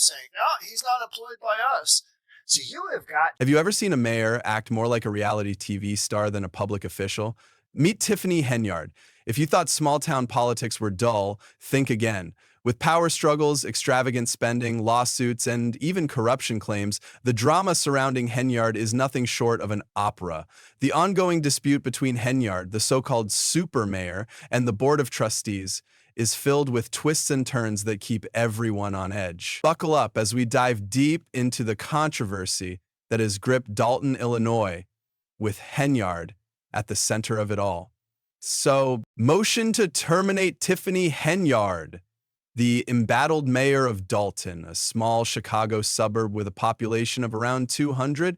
saying, no, he's not employed by us. So you have got... Have you ever seen a mayor act more like a reality TV star than a public official? Meet Tiffany Henyard. If you thought small-town politics were dull, think again. With power struggles, extravagant spending, lawsuits, and even corruption claims, the drama surrounding Henyard is nothing short of an opera. The ongoing dispute between Henyard, the so-called super mayor, and the board of trustees is filled with twists and turns that keep everyone on edge. Buckle up as we dive deep into the controversy that has gripped Dalton, Illinois, with Henyard at the center of it all. So, motion to terminate Tiffany Henyard. The embattled mayor of Dalton, a small Chicago suburb with a population of around 200,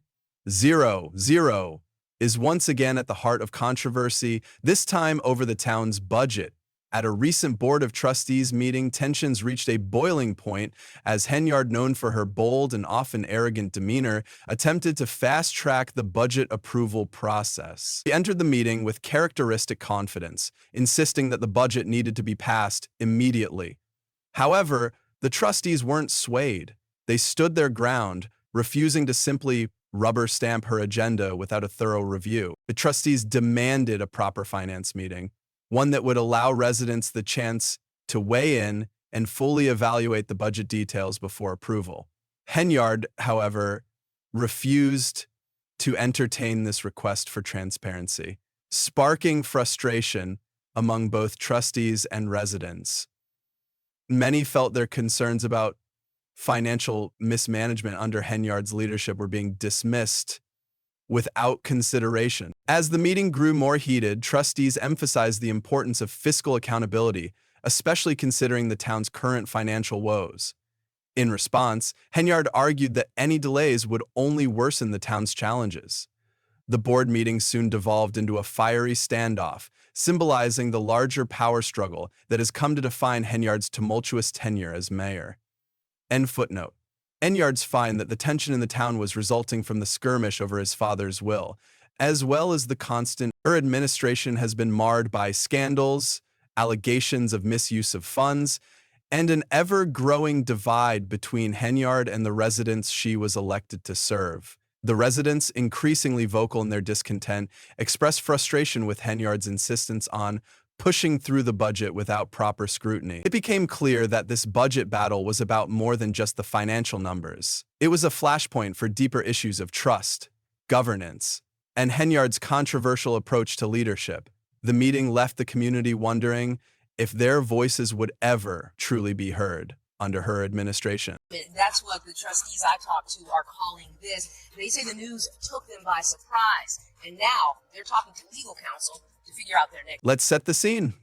is once again at the heart of controversy, this time over the town's budget. At a recent Board of Trustees meeting, tensions reached a boiling point as Henyard, known for her bold and often arrogant demeanor, attempted to fast-track the budget approval process. She entered the meeting with characteristic confidence, insisting that the budget needed to be passed immediately. However, the trustees weren't swayed. They stood their ground, refusing to simply rubber stamp her agenda without a thorough review. The trustees demanded a proper finance meeting, one that would allow residents the chance to weigh in and fully evaluate the budget details before approval. Henyard, however, refused to entertain this request for transparency, sparking frustration among both trustees and residents. Many felt their concerns about financial mismanagement under Henyard's leadership were being dismissed without consideration. As the meeting grew more heated, trustees emphasized the importance of fiscal accountability, especially considering the town's current financial woes. In response, Henyard argued that any delays would only worsen the town's challenges. The board meeting soon devolved into a fiery standoff, symbolizing the larger power struggle that has come to define Henyard's tumultuous tenure as mayor. End footnote. Henyard's find that the tension in the town was resulting from the skirmish over his father's will, as well as the constant. Her administration has been marred by scandals, allegations of misuse of funds, and an ever-growing divide between Henyard and the residents she was elected to serve. The residents, increasingly vocal in their discontent, expressed frustration with Henyard's insistence on pushing through the budget without proper scrutiny. It became clear that this budget battle was about more than just the financial numbers. It was a flashpoint for deeper issues of trust, governance, and Henyard's controversial approach to leadership. The meeting left the community wondering if their voices would ever truly be heard under her administration. That's what the trustees I talked to are calling this. They say the news took them by surprise, and now they're talking to legal counsel to figure out their next. Let's set the scene.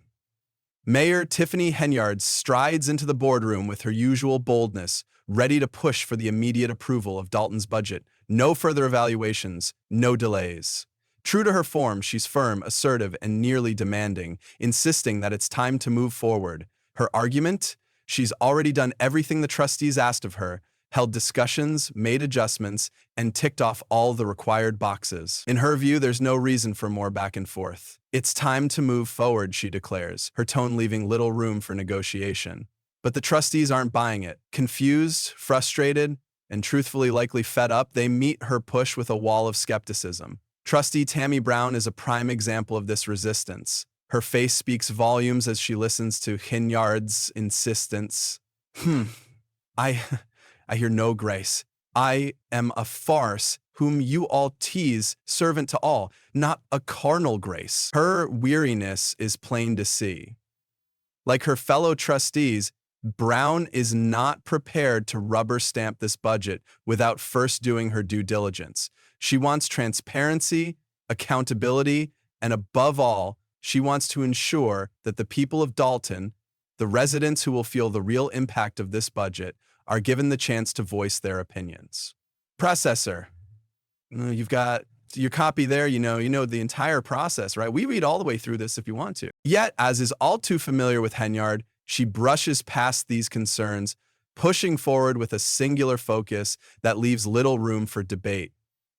Mayor Tiffany Henyard strides into the boardroom with her usual boldness, ready to push for the immediate approval of Dalton's budget. No further evaluations, no delays. True to her form, she's firm, assertive, and nearly demanding, insisting that it's time to move forward. Her argument? She's already done everything the trustees asked of her, held discussions, made adjustments, and ticked off all the required boxes. In her view, there's no reason for more back and forth. It's time to move forward, she declares, her tone leaving little room for negotiation. But the trustees aren't buying it. Confused, frustrated, and truthfully likely fed up, they meet her push with a wall of skepticism. Trustee Tammy Brown is a prime example of this resistance. Her face speaks volumes as she listens to Henyard's insistence. I hear no grace. I am a farce whom you all tease, servant to all, not a carnal grace. Her weariness is plain to see. Like her fellow trustees, Brown is not prepared to rubber stamp this budget without first doing her due diligence. She wants transparency, accountability, and above all, she wants to ensure that the people of Dalton, the residents who will feel the real impact of this budget, are given the chance to voice their opinions. Processor. You've got your copy there, you know the entire process, right? We read all the way through this if you want to. Yet, as is all too familiar with Henyard, she brushes past these concerns, pushing forward with a singular focus that leaves little room for debate.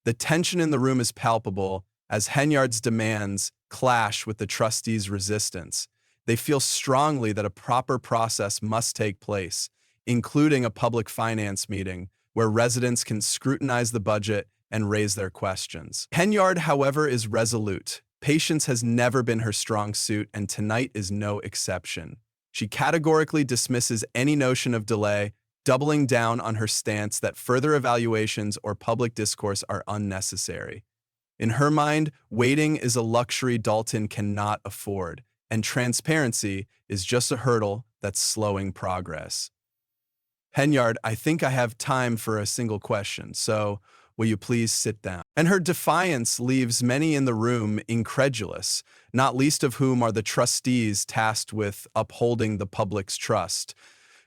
The tension in the room is palpable as Henyard's demands clash with the trustees' resistance. They feel strongly that a proper process must take place, including a public finance meeting where residents can scrutinize the budget and raise their questions. Henyard, however, is resolute. Patience has never been her strong suit, and tonight is no exception. She categorically dismisses any notion of delay, doubling down on her stance that further evaluations or public discourse are unnecessary. In her mind, waiting is a luxury Dalton cannot afford, and transparency is just a hurdle that's slowing progress. Henyard, I think I have time for a single question, so will you please sit down? And her defiance leaves many in the room incredulous, not least of whom are the trustees tasked with upholding the public's trust.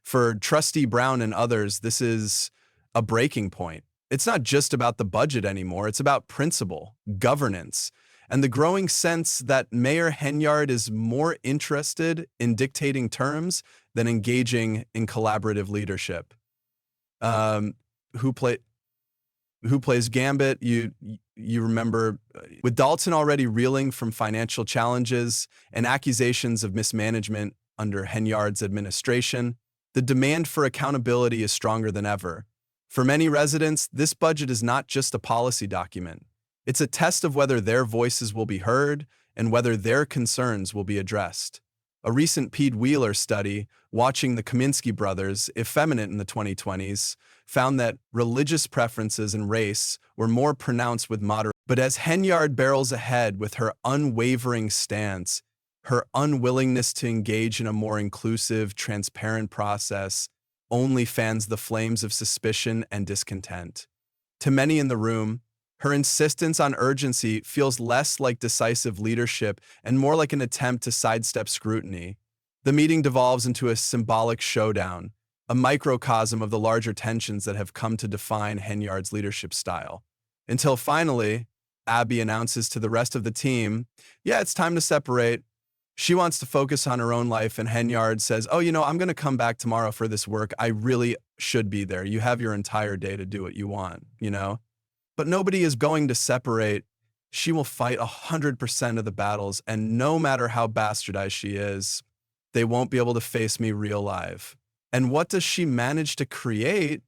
For Trustee Brown and others, this is a breaking point. It's not just about the budget anymore, it's about principle, governance, and the growing sense that Mayor Henyard is more interested in dictating terms than engaging in collaborative leadership. Who plays Gambit? You remember, with Dalton already reeling from financial challenges and accusations of mismanagement under Henyard's administration, the demand for accountability is stronger than ever. For many residents, this budget is not just a policy document. It's a test of whether their voices will be heard and whether their concerns will be addressed. A recent Pete Wheeler study, watching the Kaminsky brothers, effeminate in the 2020s, found that religious preferences and race were more pronounced with moderate. But as Henyard barrels ahead with her unwavering stance, her unwillingness to engage in a more inclusive, transparent process only fans the flames of suspicion and discontent. To many in the room, her insistence on urgency feels less like decisive leadership and more like an attempt to sidestep scrutiny. The meeting devolves into a symbolic showdown, a microcosm of the larger tensions that have come to define Henyard's leadership style. Until finally, Abby announces to the rest of the team, yeah, it's time to separate. She wants to focus on her own life, and Henyard says, oh, I'm going to come back tomorrow for this work. I really should be there. You have your entire day to do what you want, But nobody is going to separate. She will fight 100% of the battles, and no matter how bastardized she is, they won't be able to face me real live. And what does she manage to create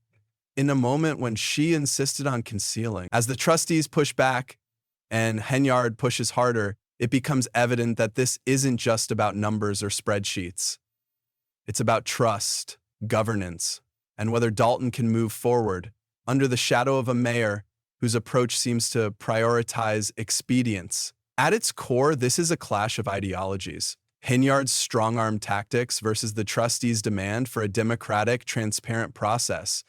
in a moment when she insisted on concealing? As the trustees push back and Henyard pushes harder, it becomes evident that this isn't just about numbers or spreadsheets. It's about trust, governance, and whether Dalton can move forward under the shadow of a mayor whose approach seems to prioritize expedience. At its core, this is a clash of ideologies. Henyard's strong-arm tactics versus the trustees' demand for a democratic, transparent process.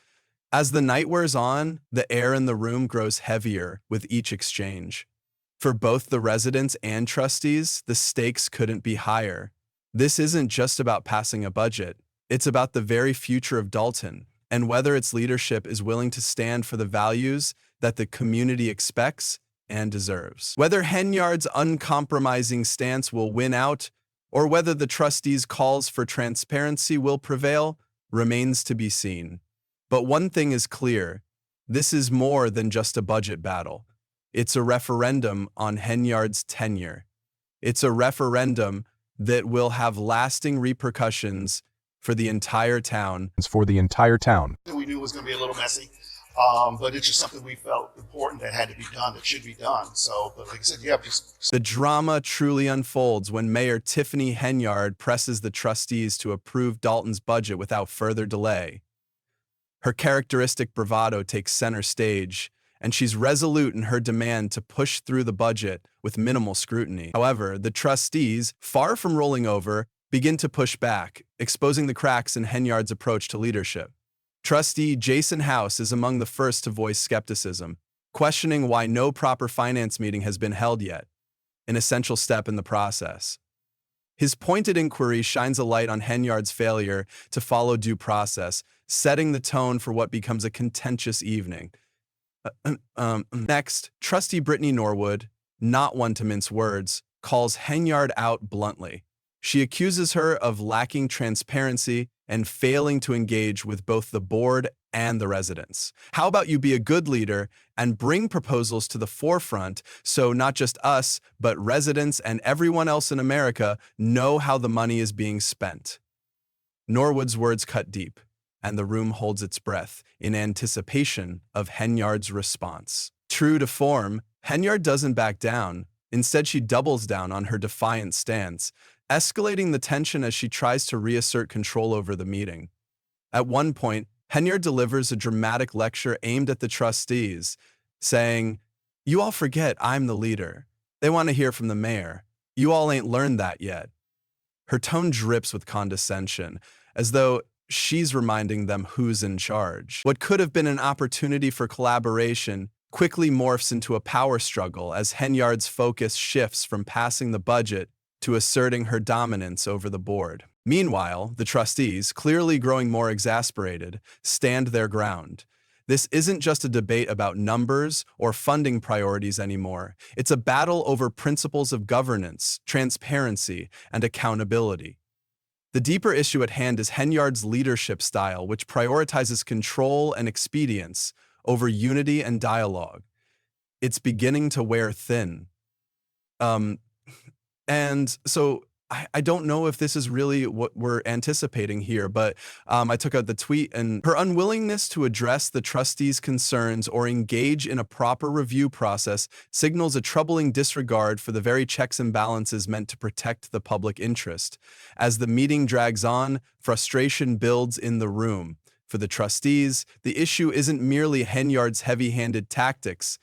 As the night wears on, the air in the room grows heavier with each exchange. For both the residents and trustees, the stakes couldn't be higher. This isn't just about passing a budget. It's about the very future of Dalton and whether its leadership is willing to stand for the values that the community expects and deserves. Whether Henyard's uncompromising stance will win out or whether the trustees' calls for transparency will prevail remains to be seen. But one thing is clear, this is more than just a budget battle. It's a referendum on Henyard's tenure. It's a referendum that will have lasting repercussions for the entire town. We knew it was going to be a little messy, but it's just something we felt important that had to be done, that should be done. So, but like I said, The drama truly unfolds when Mayor Tiffany Henyard presses the trustees to approve Dalton's budget without further delay. Her characteristic bravado takes center stage, and she's resolute in her demand to push through the budget with minimal scrutiny. However, the trustees, far from rolling over, begin to push back, exposing the cracks in Henyard's approach to leadership. Trustee Jason House is among the first to voice skepticism, questioning why no proper finance meeting has been held yet, an essential step in the process. His pointed inquiry shines a light on Henyard's failure to follow due process, setting the tone for what becomes a contentious evening. Next, Trustee Brittany Norwood, not one to mince words, calls Henyard out bluntly. She accuses her of lacking transparency and failing to engage with both the board and the residents. How about you be a good leader and bring proposals to the forefront so not just us, but residents and everyone else in America know how the money is being spent? Norwood's words cut deep. and the room holds its breath in anticipation of Henyard's response. True to form, Henyard doesn't back down. Instead, she doubles down on her defiant stance, escalating the tension as she tries to reassert control over the meeting. At one point, Henyard delivers a dramatic lecture aimed at the trustees, saying, "You all forget I'm the leader. They want to hear from the mayor. You all ain't learned that yet." Her tone drips with condescension, as though she's reminding them who's in charge. What could have been an opportunity for collaboration quickly morphs into a power struggle as Henyard's focus shifts from passing the budget to asserting her dominance over the board. Meanwhile, the trustees, clearly growing more exasperated, stand their ground. This isn't just a debate about numbers or funding priorities anymore. It's a battle over principles of governance, transparency, and accountability. The deeper issue at hand is Henyard's leadership style, which prioritizes control and expedience over unity and dialogue. It's beginning to wear thin. And so I don't know if this is really what we're anticipating here, but I took out the tweet, and her unwillingness to address the trustees' concerns or engage in a proper review process signals a troubling disregard for the very checks and balances meant to protect the public interest. As the meeting drags on, frustration builds in the room. For the trustees, the issue isn't merely Henyard's heavy-handed tactics.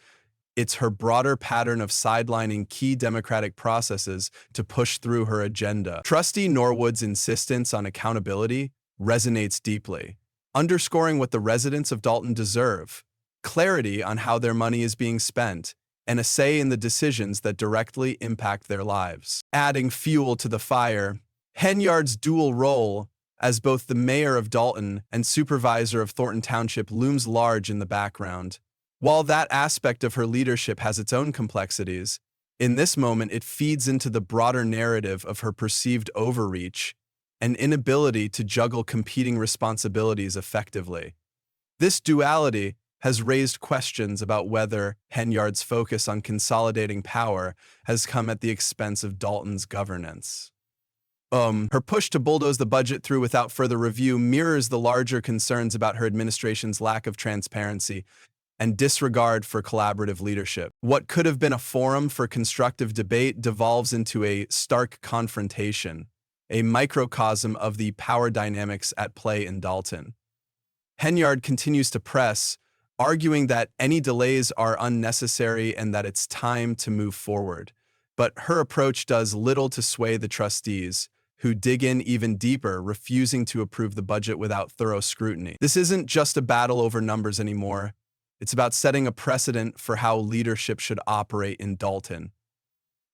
It's her broader pattern of sidelining key democratic processes to push through her agenda. Trustee Norwood's insistence on accountability resonates deeply, underscoring what the residents of Dalton deserve: clarity on how their money is being spent, and a say in the decisions that directly impact their lives. Adding fuel to the fire, Henyard's dual role as both the mayor of Dalton and supervisor of Thornton Township looms large in the background. While that aspect of her leadership has its own complexities, in this moment it feeds into the broader narrative of her perceived overreach and inability to juggle competing responsibilities effectively. This duality has raised questions about whether Henyard's focus on consolidating power has come at the expense of Dalton's governance. Her push to bulldoze the budget through without further review mirrors the larger concerns about her administration's lack of transparency and disregard for collaborative leadership. What could have been a forum for constructive debate devolves into a stark confrontation, a microcosm of the power dynamics at play in Dalton. Henyard continues to press, arguing that any delays are unnecessary and that it's time to move forward. But her approach does little to sway the trustees, who dig in even deeper, refusing to approve the budget without thorough scrutiny. This isn't just a battle over numbers anymore. It's about setting a precedent for how leadership should operate in Dalton.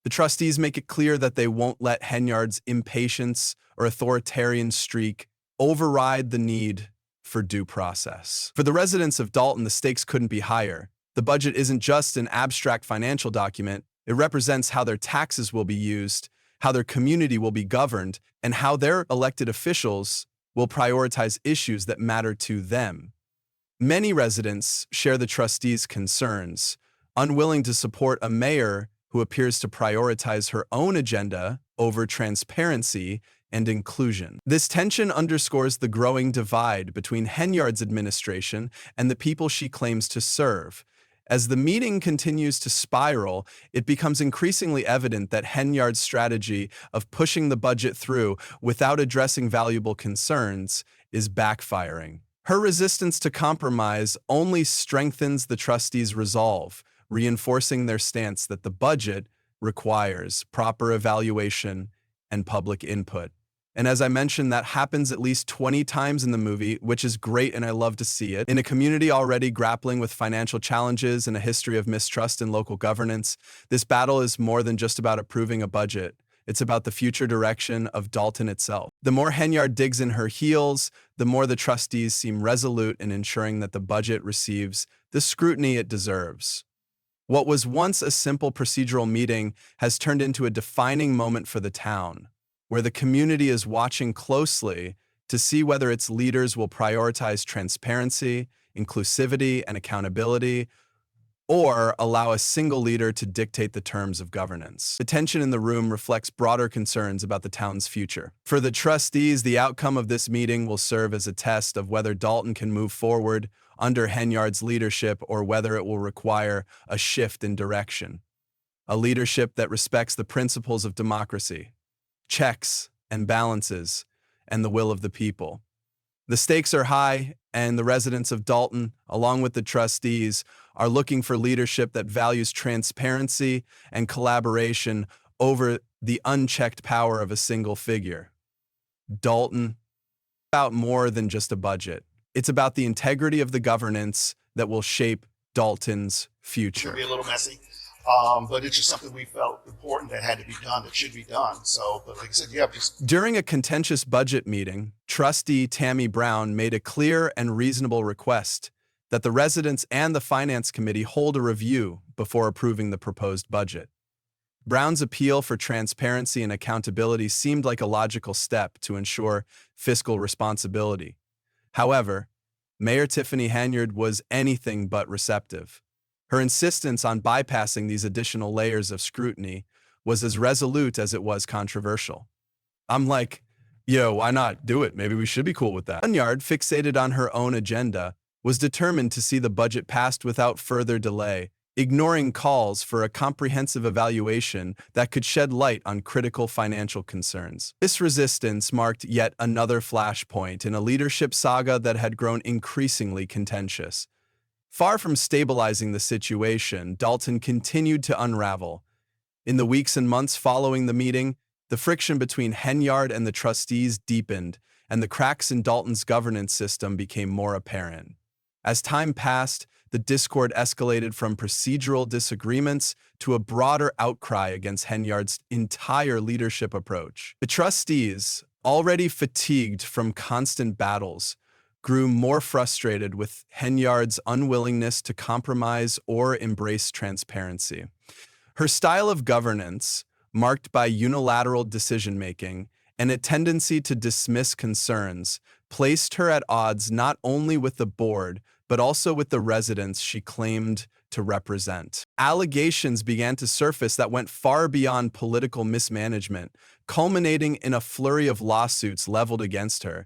The trustees make it clear that they won't let Henyard's impatience or authoritarian streak override the need for due process. For the residents of Dalton, the stakes couldn't be higher. The budget isn't just an abstract financial document. It represents how their taxes will be used, how their community will be governed, and how their elected officials will prioritize issues that matter to them. Many residents share the trustees' concerns, unwilling to support a mayor who appears to prioritize her own agenda over transparency and inclusion. This tension underscores the growing divide between Henyard's administration and the people she claims to serve. As the meeting continues to spiral, it becomes increasingly evident that Henyard's strategy of pushing the budget through without addressing valuable concerns is backfiring. Her resistance to compromise only strengthens the trustees' resolve, reinforcing their stance that the budget requires proper evaluation and public input. And as I mentioned, that happens at least 20 times in the movie, which is great and I love to see it. In a community already grappling with financial challenges and a history of mistrust in local governance, this battle is more than just about approving a budget. It's about the future direction of Dalton itself. The more Henyard digs in her heels, the more the trustees seem resolute in ensuring that the budget receives the scrutiny it deserves. What was once a simple procedural meeting has turned into a defining moment for the town, where the community is watching closely to see whether its leaders will prioritize transparency, inclusivity, and accountability, or allow a single leader to dictate the terms of governance. The tension in the room reflects broader concerns about the town's future. For the trustees, the outcome of this meeting will serve as a test of whether Dalton can move forward under Henyard's leadership or whether it will require a shift in direction. A leadership that respects the principles of democracy, checks and balances, and the will of the people. The stakes are high, and the residents of Dalton, along with the trustees, are looking for leadership that values transparency and collaboration over the unchecked power of a single figure. Dalton, about more than just a budget. It's about the integrity of the governance that will shape Dalton's future. It's going to be a little messy, but it's just something we felt important that had to be done, that should be done. So, but like I said, yeah, just... During a contentious budget meeting, Trustee Tammy Brown made a clear and reasonable request that the residents and the Finance Committee hold a review before approving the proposed budget. Brown's appeal for transparency and accountability seemed like a logical step to ensure fiscal responsibility. However, Mayor Tiffany Henyard was anything but receptive. Her insistence on bypassing these additional layers of scrutiny was as resolute as it was controversial. I'm like, yo, why not do it? Maybe we should be cool with that. Henyard, fixated on her own agenda, was determined to see the budget passed without further delay, ignoring calls for a comprehensive evaluation that could shed light on critical financial concerns. This resistance marked yet another flashpoint in a leadership saga that had grown increasingly contentious. Far from stabilizing the situation, Dalton continued to unravel. In the weeks and months following the meeting, the friction between Henyard and the trustees deepened, and the cracks in Dalton's governance system became more apparent. As time passed, the discord escalated from procedural disagreements to a broader outcry against Henyard's entire leadership approach. The trustees, already fatigued from constant battles, grew more frustrated with Henyard's unwillingness to compromise or embrace transparency. Her style of governance, marked by unilateral decision-making and a tendency to dismiss concerns, placed her at odds not only with the board, but also with the residents she claimed to represent. Allegations began to surface that went far beyond political mismanagement, culminating in a flurry of lawsuits leveled against her.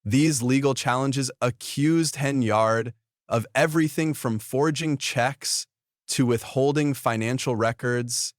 These legal challenges accused Henyard of everything from forging checks to withholding financial records,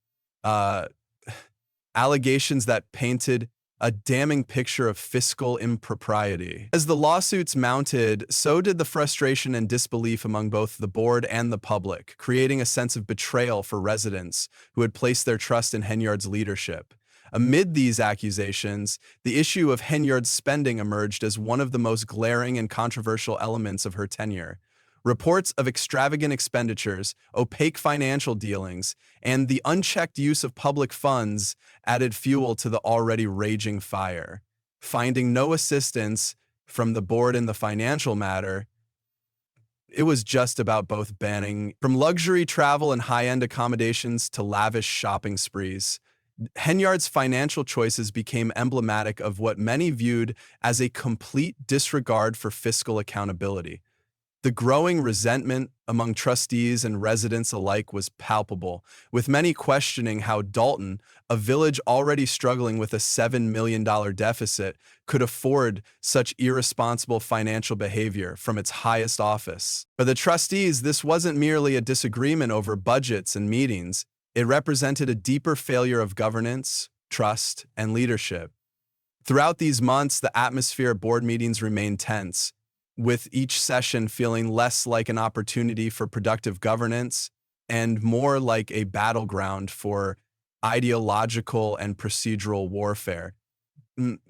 allegations that painted a damning picture of fiscal impropriety. As the lawsuits mounted, so did the frustration and disbelief among both the board and the public, creating a sense of betrayal for residents who had placed their trust in Henyard's leadership. Amid these accusations, the issue of Henyard's spending emerged as one of the most glaring and controversial elements of her tenure. Reports of extravagant expenditures, opaque financial dealings, and the unchecked use of public funds added fuel to the already raging fire. Finding no assistance from the board in the financial matter, it was just about both banning from luxury travel and high-end accommodations to lavish shopping sprees. Henyard's financial choices became emblematic of what many viewed as a complete disregard for fiscal accountability. The growing resentment among trustees and residents alike was palpable, with many questioning how Dalton, a village already struggling with a $7 million deficit, could afford such irresponsible financial behavior from its highest office. For the trustees, this wasn't merely a disagreement over budgets and meetings. It represented a deeper failure of governance, trust, and leadership. Throughout these months, the atmosphere at board meetings remained tense, with each session feeling less like an opportunity for productive governance and more like a battleground for ideological and procedural warfare.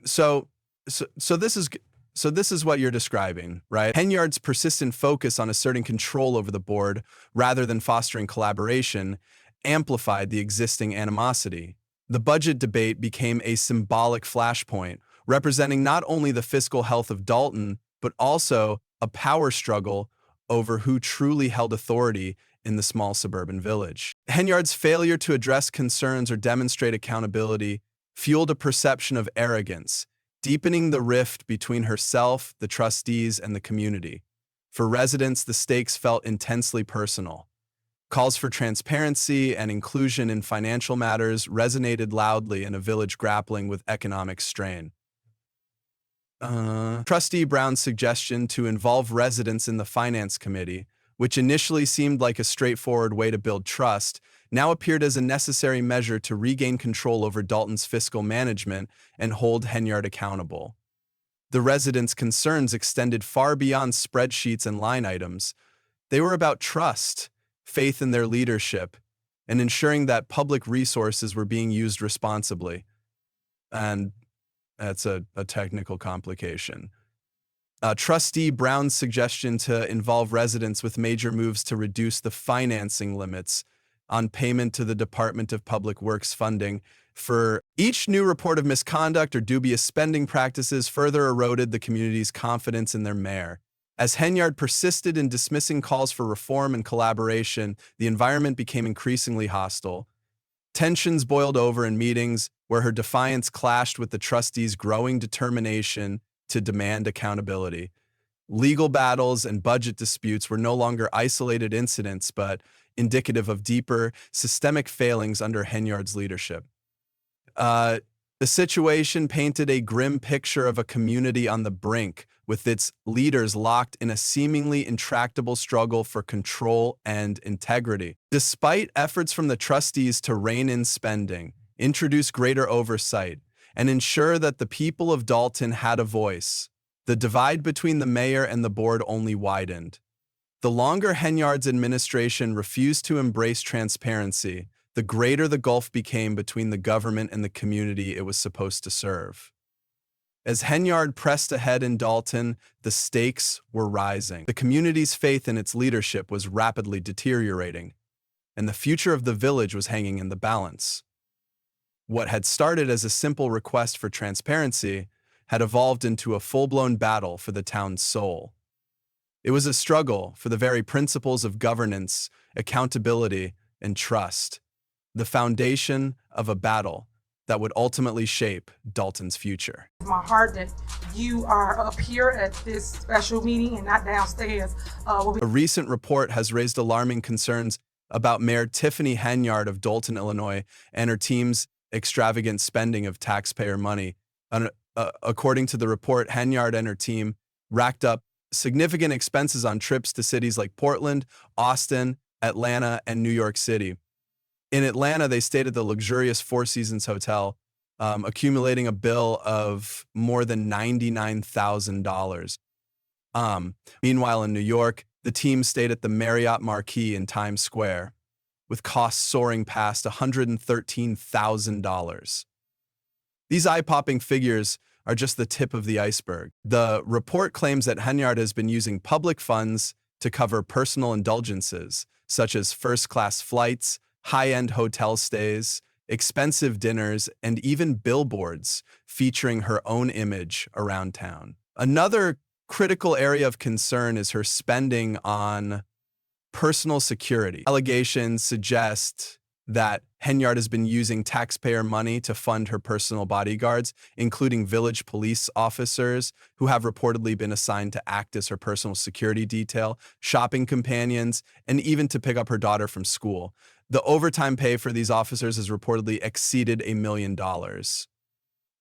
So this is what you're describing, right? Henyard's persistent focus on asserting control over the board rather than fostering collaboration amplified the existing animosity. The budget debate became a symbolic flashpoint, representing not only the fiscal health of Dalton, but also a power struggle over who truly held authority in the small suburban village. Henyard's failure to address concerns or demonstrate accountability fueled a perception of arrogance, deepening the rift between herself, the trustees, and the community. For residents, the stakes felt intensely personal. Calls for transparency and inclusion in financial matters resonated loudly in a village grappling with economic strain. Trustee Brown's suggestion to involve residents in the Finance Committee, which initially seemed like a straightforward way to build trust, now appeared as a necessary measure to regain control over Dalton's fiscal management and hold Henyard accountable. The residents' concerns extended far beyond spreadsheets and line items. They were about trust, faith in their leadership, and ensuring that public resources were being used responsibly. And that's a technical complication. Trustee Brown's suggestion to involve residents with major moves to reduce the financing limits on payment to the Department of Public Works funding for each new report of misconduct or dubious spending practices further eroded the community's confidence in their mayor. As Henyard persisted in dismissing calls for reform and collaboration, the environment became increasingly hostile. Tensions boiled over in meetings where her defiance clashed with the trustees' growing determination to demand accountability. Legal battles and budget disputes were no longer isolated incidents, but indicative of deeper, systemic failings under Henyard's leadership. The situation painted a grim picture of a community on the brink, with its leaders locked in a seemingly intractable struggle for control and integrity. Despite efforts from the trustees to rein in spending, introduce greater oversight, and ensure that the people of Dalton had a voice, the divide between the mayor and the board only widened. The longer Henyard's administration refused to embrace transparency, the greater the gulf became between the government and the community it was supposed to serve. As Henyard pressed ahead in Dalton, the stakes were rising. The community's faith in its leadership was rapidly deteriorating, and the future of the village was hanging in the balance. What had started as a simple request for transparency had evolved into a full-blown battle for the town's soul. It was a struggle for the very principles of governance, accountability, and trust, the foundation of a battle that would ultimately shape Dalton's future. My heart that you are up here at this special meeting and not downstairs. A recent report has raised alarming concerns about Mayor Tiffany Henyard of Dalton, Illinois, and her team's extravagant spending of taxpayer money. According to the report, Henyard and her team racked up significant expenses on trips to cities like Portland, Austin, Atlanta, and New York City. In Atlanta, they stayed at the luxurious Four Seasons Hotel, accumulating a bill of more than $99,000. Meanwhile, in New York, the team stayed at the Marriott Marquis in Times Square, with costs soaring past $113,000. These eye-popping figures are just the tip of the iceberg. The report claims that Henyard has been using public funds to cover personal indulgences, such as first-class flights, high-end hotel stays, expensive dinners, and even billboards featuring her own image around town. Another critical area of concern is her spending on personal security. Allegations suggest that Henyard has been using taxpayer money to fund her personal bodyguards, including village police officers who have reportedly been assigned to act as her personal security detail, shopping companions, and even to pick up her daughter from school. The overtime pay for these officers has reportedly exceeded $1 million,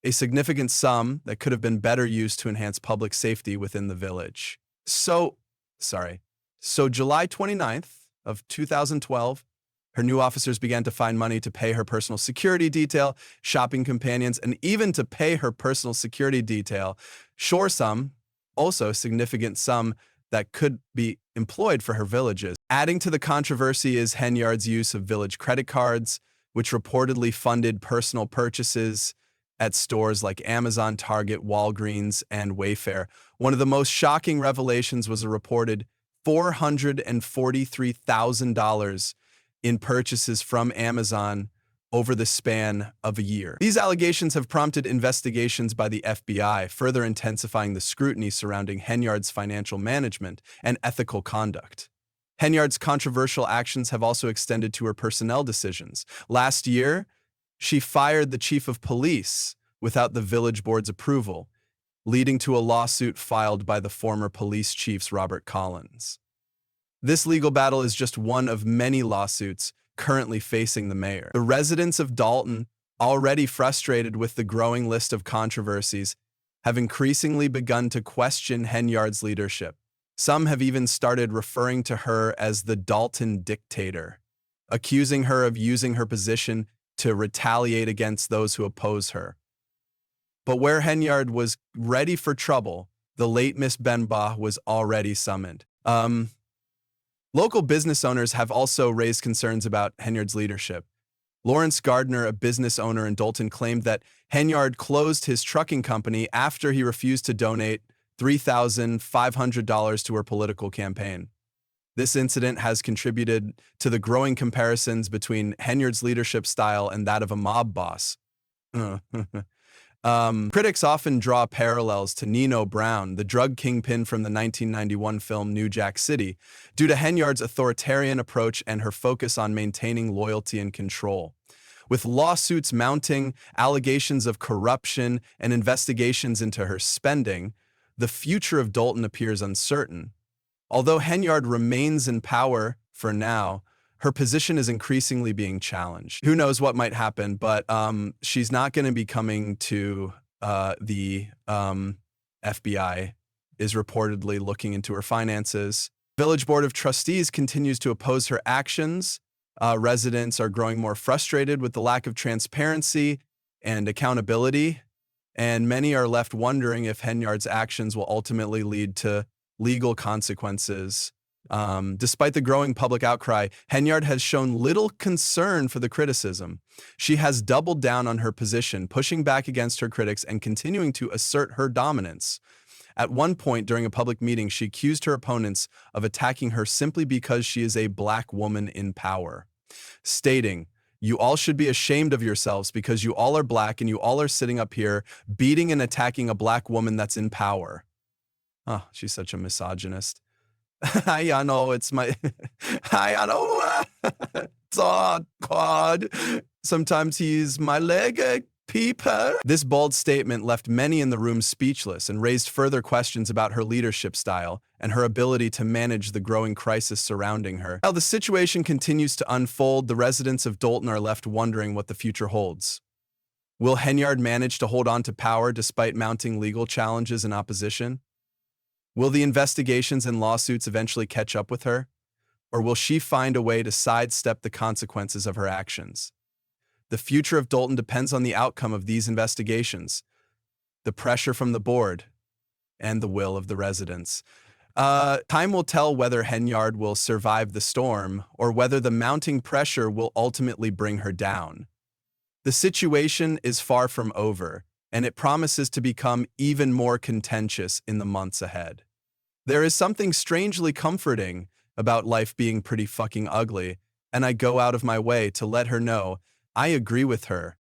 a significant sum that could have been better used to enhance public safety within the village. So July 29th of 2012, her new officers began to find money to pay her personal security detail, shopping companions, and even to pay her personal security detail. Sure sum, also a significant sum that could be employed for her villages. Adding to the controversy is Henyard's use of village credit cards, which reportedly funded personal purchases at stores like Amazon, Target, Walgreens, and Wayfair. One of the most shocking revelations was a reported $443,000 in purchases from Amazon over the span of a year. These allegations have prompted investigations by the FBI, further intensifying the scrutiny surrounding Henyard's financial management and ethical conduct. Henyard's controversial actions have also extended to her personnel decisions. Last year, she fired the chief of police without the village board's approval, leading to a lawsuit filed by the former police chief's Robert Collins. This legal battle is just one of many lawsuits currently facing the mayor. The residents of Dalton, already frustrated with the growing list of controversies, have increasingly begun to question Henyard's leadership. Some have even started referring to her as the Dalton dictator, accusing her of using her position to retaliate against those who oppose her. But where Henyard was ready for trouble, the late Miss Benbaugh was already summoned. Local business owners have also raised concerns about Henyard's leadership. Lawrence Gardner, a business owner in Dalton, claimed that Henyard closed his trucking company after he refused to donate $3,500 to her political campaign. This incident has contributed to the growing comparisons between Henyard's leadership style and that of a mob boss. Critics often draw parallels to Nino Brown, the drug kingpin from the 1991 film New Jack City, due to Henyard's authoritarian approach and her focus on maintaining loyalty and control. With lawsuits mounting, allegations of corruption, and investigations into her spending, the future of Dalton appears uncertain. Although Henyard remains in power for now, her position is increasingly being challenged. Who knows what might happen, but she's not going to be coming to the FBI, is reportedly looking into her finances. Village Board of Trustees continues to oppose her actions. Residents are growing more frustrated with the lack of transparency and accountability, and many are left wondering if Henyard's actions will ultimately lead to legal consequences. Despite the growing public outcry, Henyard has shown little concern for the criticism. She has doubled down on her position, pushing back against her critics and continuing to assert her dominance. At one point during a public meeting, she accused her opponents of attacking her simply because she is a black woman in power, stating, "You all should be ashamed of yourselves because you all are black and you all are sitting up here beating and attacking a black woman that's in power." Oh, she's such a misogynist. I know it's my, I know, oh God, sometimes he's my leg peeper. This bold statement left many in the room speechless and raised further questions about her leadership style and her ability to manage the growing crisis surrounding her. While the situation continues to unfold, the residents of Dalton are left wondering what the future holds. Will Henyard manage to hold on to power despite mounting legal challenges and opposition? Will the investigations and lawsuits eventually catch up with her? Or will she find a way to sidestep the consequences of her actions? The future of Dalton depends on the outcome of these investigations, the pressure from the board, and the will of the residents. Time will tell whether Henyard will survive the storm or whether the mounting pressure will ultimately bring her down. The situation is far from over, and it promises to become even more contentious in the months ahead. There is something strangely comforting about life being pretty fucking ugly, and I go out of my way to let her know I agree with her